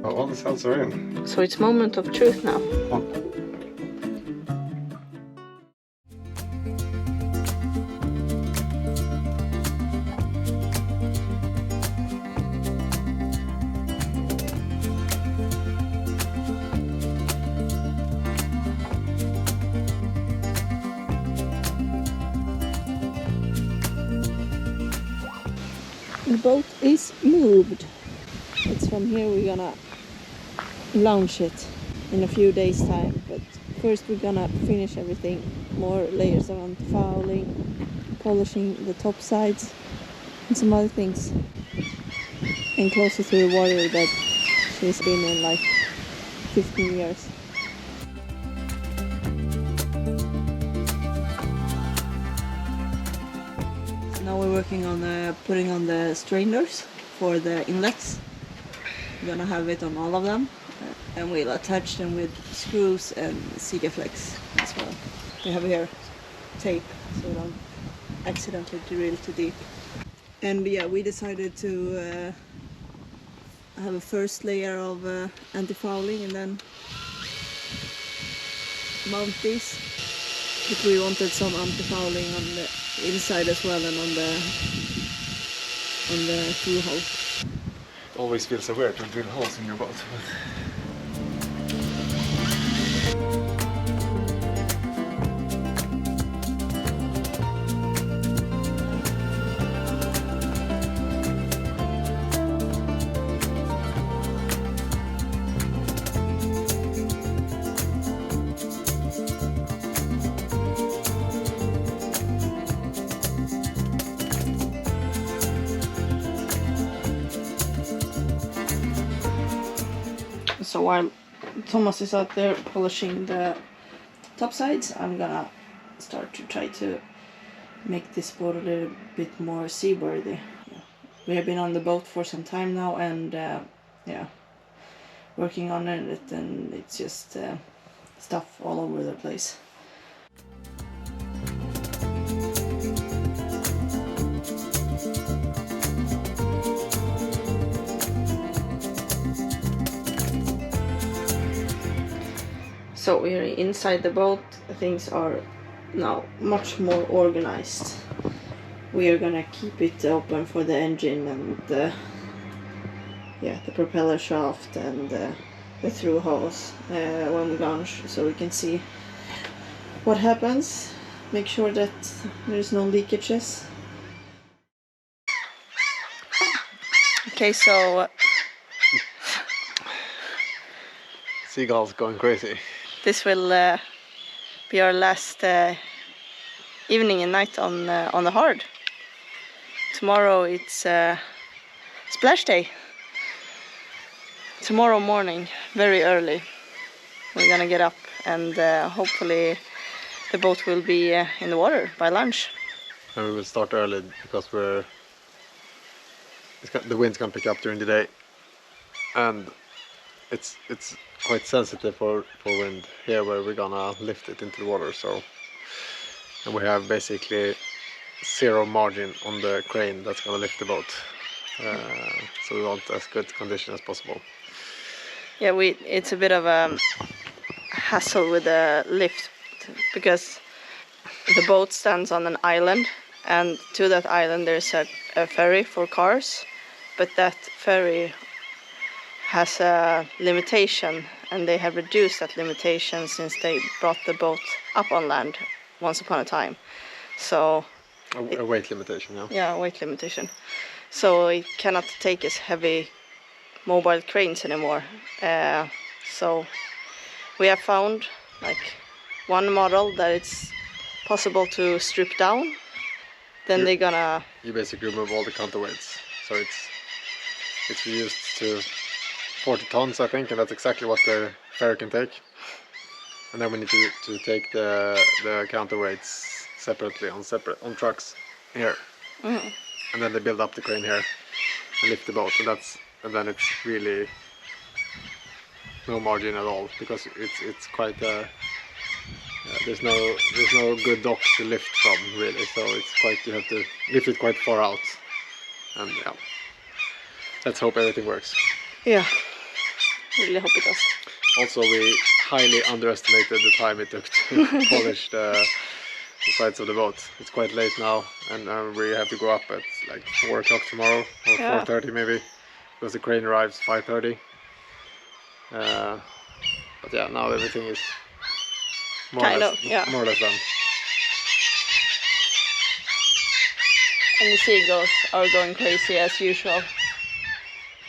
All the cells are in. So it's moment of truth now. Oh. The boat is moved. It's from here we're gonna launch it in a few days time, but first we're gonna finish everything, more layers of anti-fouling, polishing the top sides and some other things, and closer to the water that she's been in like 15 years. Now we're working on putting on the strainers for the inlets. We're gonna have it on all of them, and we'll attach them with screws and Sigaflex as well. We have here tape so we don't accidentally drill too deep. And yeah, we decided to have a first layer of anti-fouling and then mount these. But we wanted some anti-fouling on the inside as well and on the through hole. It always feels so weird to drill holes in your boat. So while Thomas is out there polishing the top sides, I'm gonna start to try to make this boat a little bit more seaworthy. We have been on the boat for some time now, and yeah, working on it, and it's just stuff all over the place. So we're inside the boat. Things are now much more organized. We are gonna keep it open for the engine and the propeller shaft and the through hose when we launch, so we can see what happens. Make sure that there's no leakages. Okay, so Seagulls going crazy. this will be our last evening and night on the hard. Tomorrow it's splash day. Tomorrow morning, very early, we're gonna get up, and hopefully the boat will be in the water by lunch. And we will start early because the wind's gonna pick up during the day, and it's quite sensitive for wind here where we're gonna lift it into the water. So, and we have basically zero margin on the crane that's gonna lift the boat, so we want as good condition as possible. Yeah, it's a bit of a hassle with the lift because the boat stands on an island, and to that island there's a ferry for cars, but that ferry has a limitation, and they have reduced that limitation since they brought the boat up on land once upon a time. So a weight limitation, yeah. Yeah, weight limitation. So it cannot take as heavy mobile cranes anymore. So we have found like one model that it's possible to strip down. Then they're gonna... You basically remove all the counterweights. So it's reduced to 40 tons, I think, and that's exactly what the ferry can take. And then we need to take the counterweights separately on trucks here. Mm-hmm. And then they build up the crane here and lift the boat, and then it's really no margin at all, because it's quite there's no good dock to lift from really, so you have to lift it quite far out, and yeah, let's hope everything works. Yeah, really hope it does. Also, we highly underestimated the time it took to polish the sides of the boat. It's quite late now, and we have to go up at like 4 o'clock tomorrow, or 4:30 maybe, because the crane arrives 5:30. But yeah, now everything is more or less done. And the seagulls are going crazy as usual.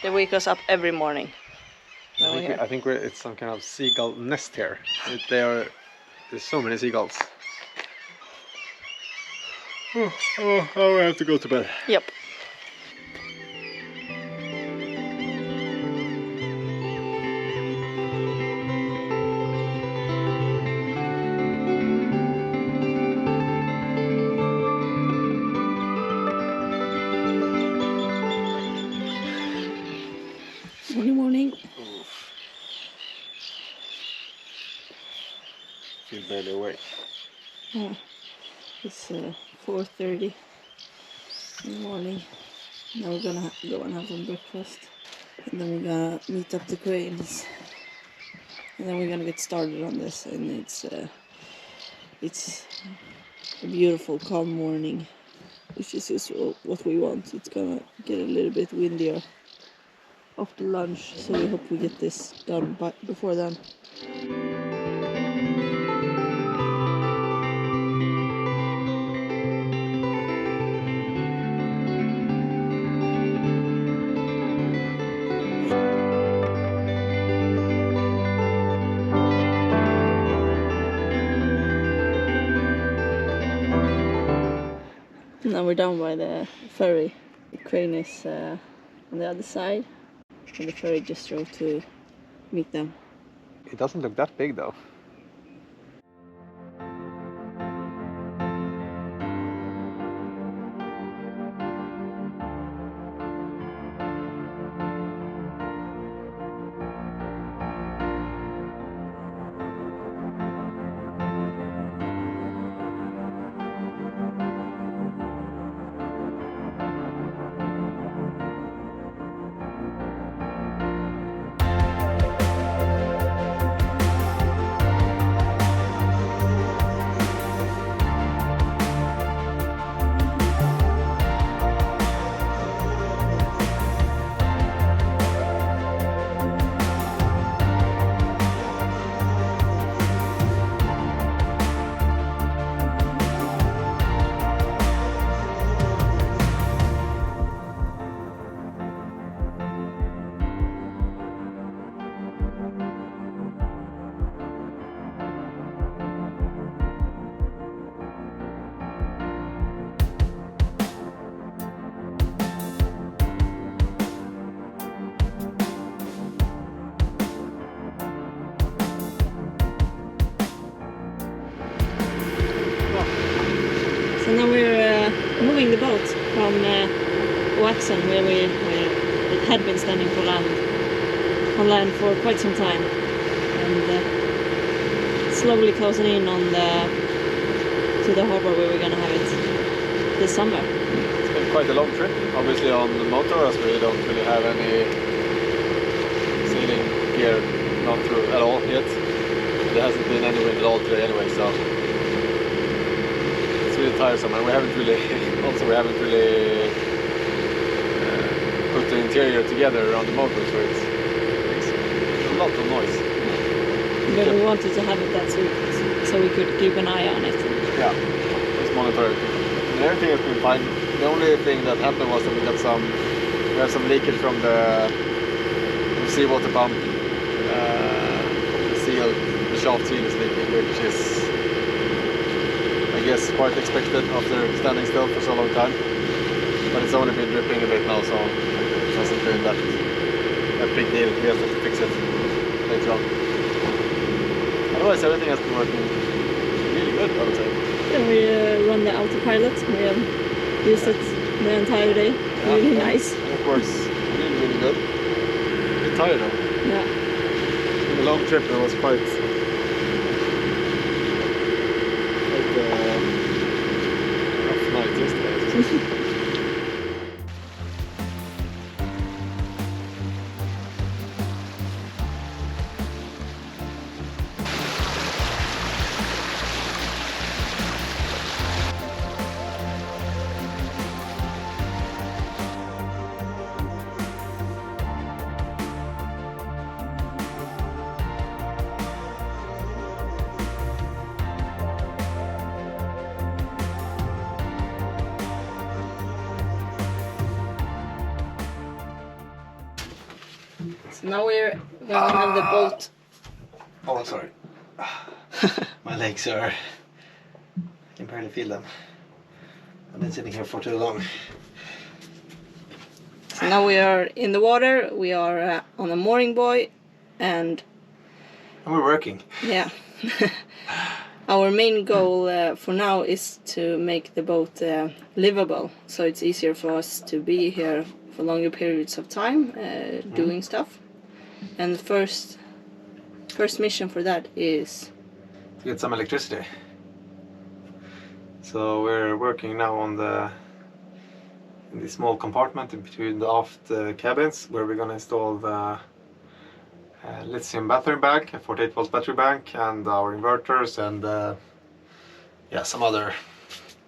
They wake us up every morning. I think it's some kind of seagull nest here. There's so many seagulls. Oh, I have to go to bed. Yep. Morning. Feel barely awake. Yeah. It's 4:30 in the morning. Now we're gonna go and have some breakfast, and then we're gonna meet up the cranes, and then we're gonna get started on this. And it's a beautiful, calm morning, which is just what we want. It's gonna get a little bit windier after lunch, so we hope we get this done before then. Now we're down by the ferry. The crane is on the other side, and the ferry just drove to meet them. It doesn't look that big though. So now we're moving the boat from Wasa, where it had been standing on land for quite some time, and slowly closing in on to the harbor where we're gonna have it this summer. It's been quite a long trip, obviously on the motor, as we don't really have any sailing gear gone through at all yet. There hasn't been any wind at all today anyway, so it's really tiresome, and we haven't really put the interior together around the motor, so it makes a lot of noise. But we wanted to have it that so we could keep an eye on it. Yeah, just monitor everything. And everything has been fine. The only thing that happened was that we had some leakage from the seawater pump. The shaft seal is leaking, which is, I guess, quite expected after standing still for so long time. But it's only been dripping a bit now, so it hasn't been that big deal. We have to fix it later on. Otherwise, everything has been working really good, I would say. Then we run the autopilot. We have used it the entire day. Yeah. Really nice. And of course, really good. A bit tired though. Yeah. In the long trip, it was quite rough night yesterday. So now we're gonna have the boat. Oh, sorry. My legs are... I can barely feel them. I've been sitting here for too long. So now we are in the water. We are on a mooring buoy, and we're working. Yeah. Our main goal for now is to make the boat livable, so it's easier for us to be here for longer periods of time doing stuff. And the first mission for that is to get some electricity. So we're working now on in the small compartment in between the aft cabins, where we're gonna install the lithium battery bank, a 48-volt battery bank, and our inverters, and yeah, some other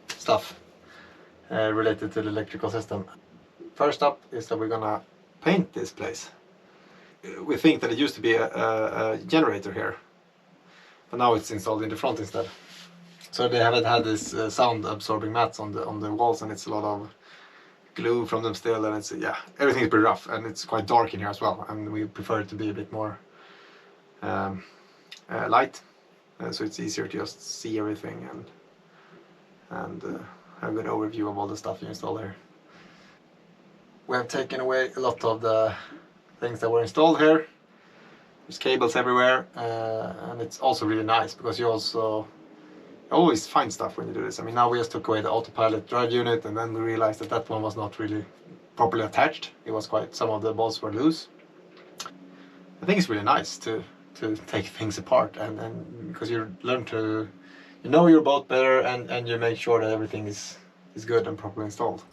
stuff related to the electrical system. First up is that we're gonna paint this place. We think that it used to be a generator here, but now it's installed in the front instead. So they haven't had this sound absorbing mats on the walls, and it's a lot of glue from them still, and it's, yeah, everything is pretty rough, and it's quite dark in here as well, and we prefer it to be a bit more light, so it's easier to just see everything and have a good overview of all the stuff you install here. We have taken away a lot of the things that were installed here. There's cables everywhere, and it's also really nice because you always find stuff when you do this. I mean, now we just took away the autopilot drive unit, and then we realized that that one was not really properly attached. It was some of the bolts were loose. I think it's really nice to take things apart, and because you learn to, you know your boat better, and you make sure that everything is good and properly installed.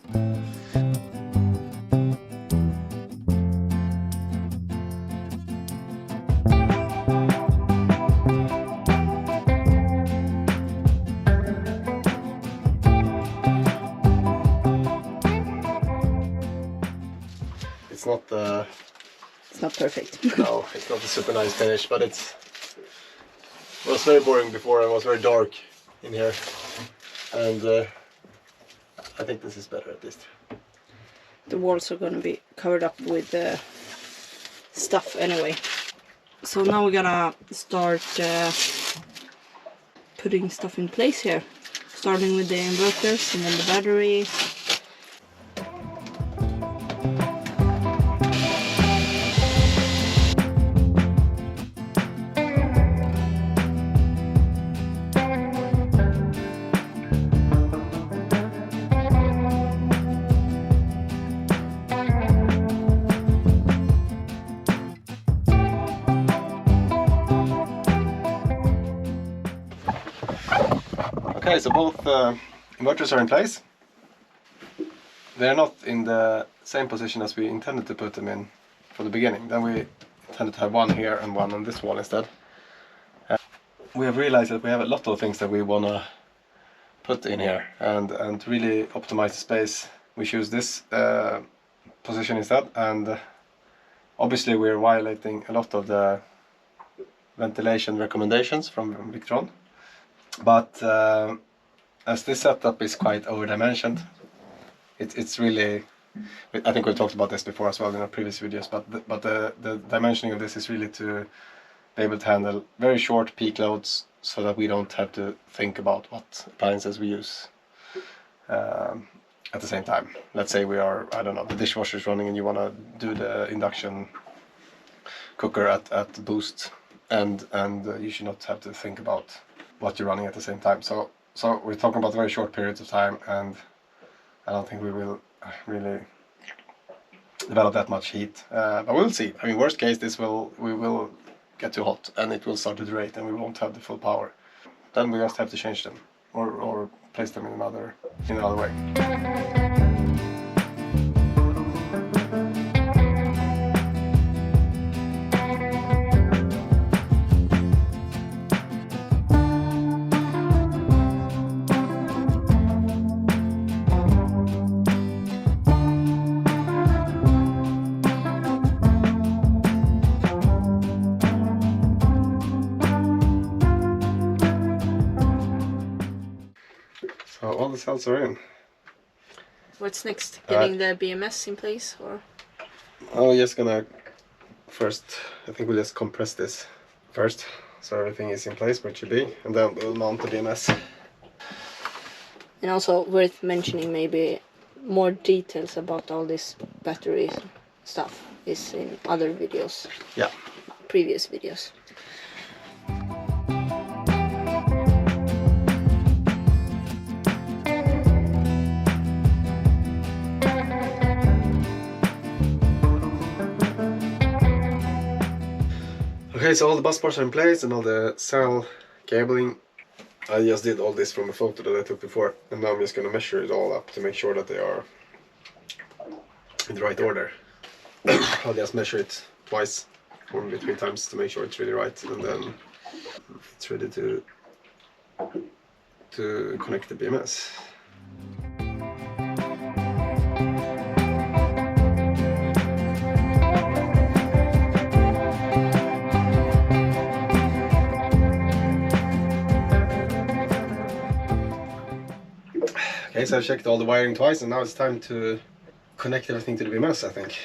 It's not perfect. No, it's not a super nice finish, but it was very boring before and was very dark in here, and I think this is better at least. The walls are going to be covered up with stuff anyway. So now we're gonna start putting stuff in place here, starting with the inverters and then the battery. Okay, so both inverters are in place. They're not in the same position as we intended to put them in from the beginning. Then we intended to have one here and one on this wall instead. We have realized that we have a lot of things that we want to put in here, and to really optimize the space, we choose this position instead. And obviously we're violating a lot of the ventilation recommendations from Victron. But as this setup is quite over-dimensioned, it's really, I think we've talked about this before as well in our previous videos, but the dimensioning of this is really to be able to handle very short peak loads, so that we don't have to think about what appliances we use at the same time. Let's say we are, I don't know, the dishwasher is running and you want to do the induction cooker at boost, and you should not have to think about what you're running at the same time. So we're talking about very short periods of time, and I don't think we will really develop that much heat, but we'll see. I mean, worst case, we will get too hot and it will start to derate and we won't have the full power. Then we just have to change them or place them in another way. So all the cells are in. What's next? Getting the BMS in place, or? Oh, just gonna First, I think we'll just compress this first, so everything is in place where it should be, and then we'll mount the BMS. And also worth mentioning, maybe more details about all this battery stuff is in other videos. Yeah. Previous videos. Okay, so all the bus bars are in place and all the cell cabling. I just did all this from a photo that I took before, and now I'm just going to measure it all up to make sure that they are in the right order. I'll just measure it twice, or maybe 3 times, to make sure it's really right, and then it's ready to connect the BMS. Okay, so I checked all the wiring twice, and now it's time to connect everything to the BMS, I think.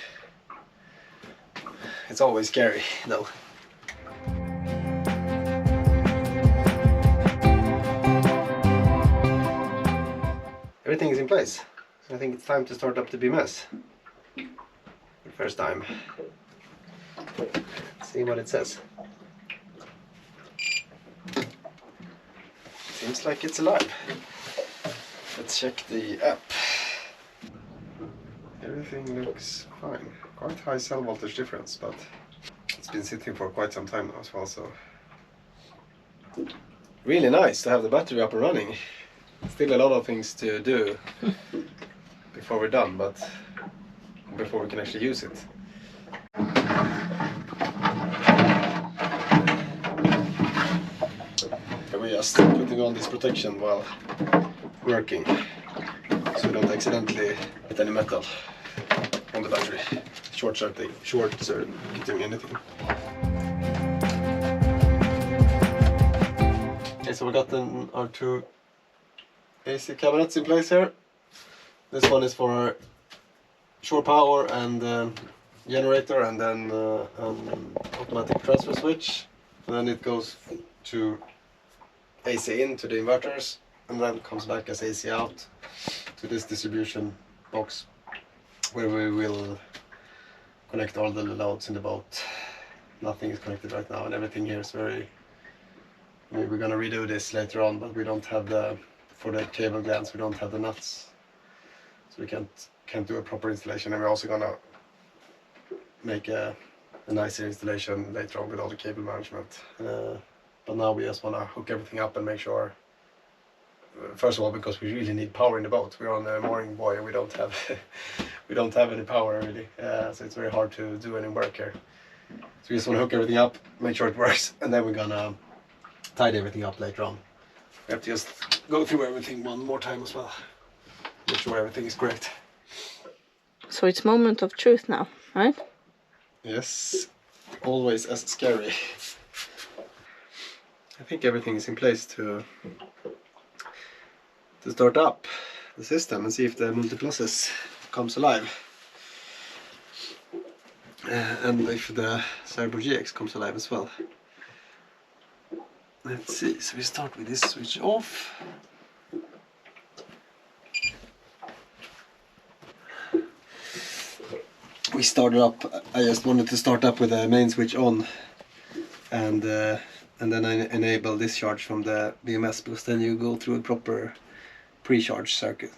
It's always scary, though. Everything is in place, so I think it's time to start up the BMS. For the first time. Let's see what it says. Seems like it's alive. Let's check the app. Everything looks fine. Quite high cell voltage difference, but it's been sitting for quite some time now as well, so... Really nice to have the battery up and running. Still a lot of things to do before we're done, but before we can actually use it. We're just putting on this protection while working, so we don't accidentally hit any metal on the battery, short-circuiting anything. Okay, so we got our 2 AC cabinets in place here. This one is for our shore power and generator, and then an automatic transfer switch, and then it goes to AC in to the inverters, and then comes back as AC out to this distribution box, where we will connect all the loads in the boat. Nothing is connected right now, and everything here is very... We're gonna redo this later on, but we don't have for the cable glands, we don't have the nuts, so we can't do a proper installation. And we're also gonna make a nicer installation later on with all the cable management. But now we just wanna hook everything up and make sure. First of all, because we really need power in the boat. We're on a mooring buoy and we don't have we don't have any power really, so it's very hard to do any work here. So we just want to hook everything up, make sure it works, and then we're gonna tidy everything up later on. We have to just go through everything one more time as well, make sure everything is correct. So it's moment of truth now, right? Yes, always as scary. I think everything is in place to start up the system and see if the multi-pluses comes alive, and if the sailboat GX comes alive as well. Let's see, so we start with this switch off. We started up, I just wanted to start up with the main switch on, and then I enable discharge from the BMS, because then you go through a proper pre-charge circuit,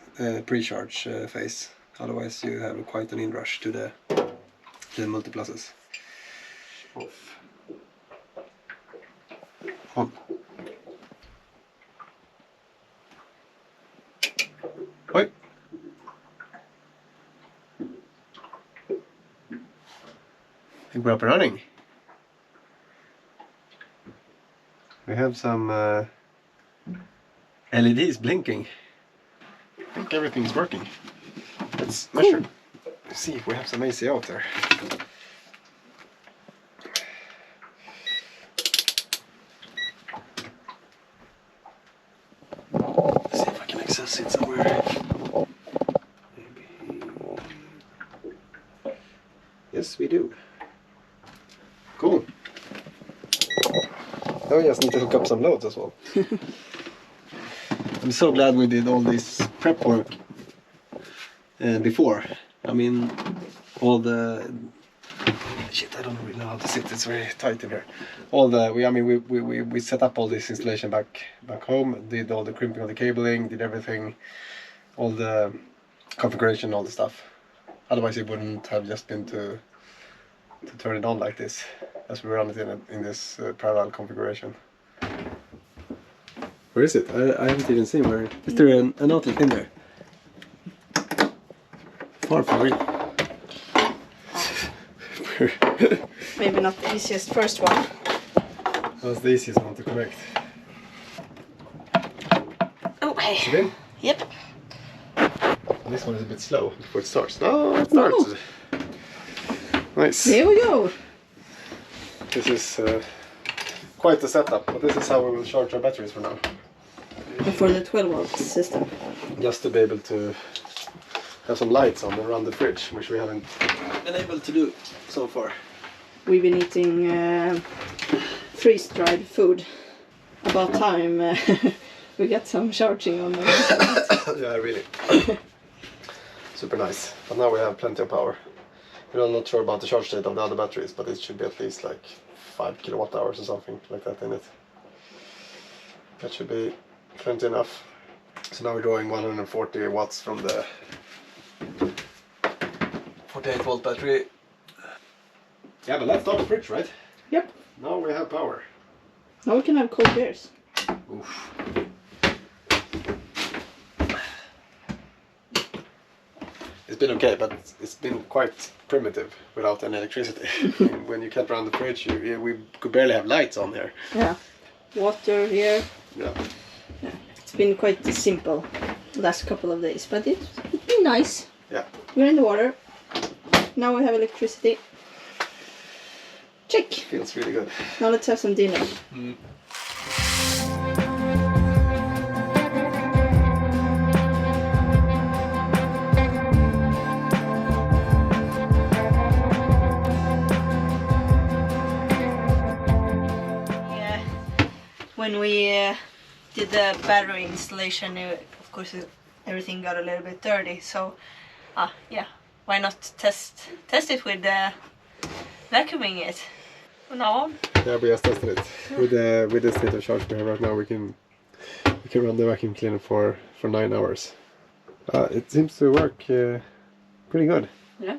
pre-charge phase. Otherwise you have quite an inrush to the multi-pluses. Off. On. Oi. I think we're up and running. We have some LEDs blinking. I think everything's working. Let's measure. Let's see if we have some AC out there. Let's see if I can access it somewhere. Maybe. Yes, we do. Cool. Now we just need to hook up some loads as well. I'm so glad we did all this prep work before. I mean, all the shit. I don't really know how to sit. It's very tight in here. All the we set up all this installation back home. Did all the crimping of the cabling. Did everything. All the configuration, all the stuff. Otherwise, it wouldn't have just been to turn it on like this, as we run it in this parallel configuration. Where is it? I haven't even seen where. Is there an outlet in there? Far from it. Maybe not the easiest first one. That's the easiest one to connect. Oh, hey. Is it in? Yep. This one is a bit slow before it starts. No, it starts. No. Nice. Here we go. This is quite the setup, but this is how we will charge our batteries for now. For the 12-volt system. Just to be able to have some lights on around the fridge, which we haven't been able to do so far. We've been eating freeze-dried food. About time we get some charging on the Yeah, really. Super nice. But now we have plenty of power. I'm not sure about the charge state of the other batteries, but it should be at least like 5 kilowatt hours or something like that in it. That should be plenty enough. So now we're drawing 140 watts from the 48 volt battery. Yeah, but let's start the fridge, right? Yep. Now we have power. Now we can have cold beers. Oof. It's been okay, but it's been quite primitive without any electricity. When you can't run the fridge, we could barely have lights on here. Yeah. Water here. Yeah. Yeah. It's been quite simple the last couple of days, but it's been nice. Yeah. We're in the water. Now we have electricity. Check. Feels really good. Now let's have some dinner. Mm. When we did the battery installation, of course everything got a little bit dirty, so yeah, why not test it with vacuuming it from now on? Yeah, we just tested it. With the state of charge we have right now, we can run the vacuum cleaner for 9 hours. It seems to work pretty good. Yeah.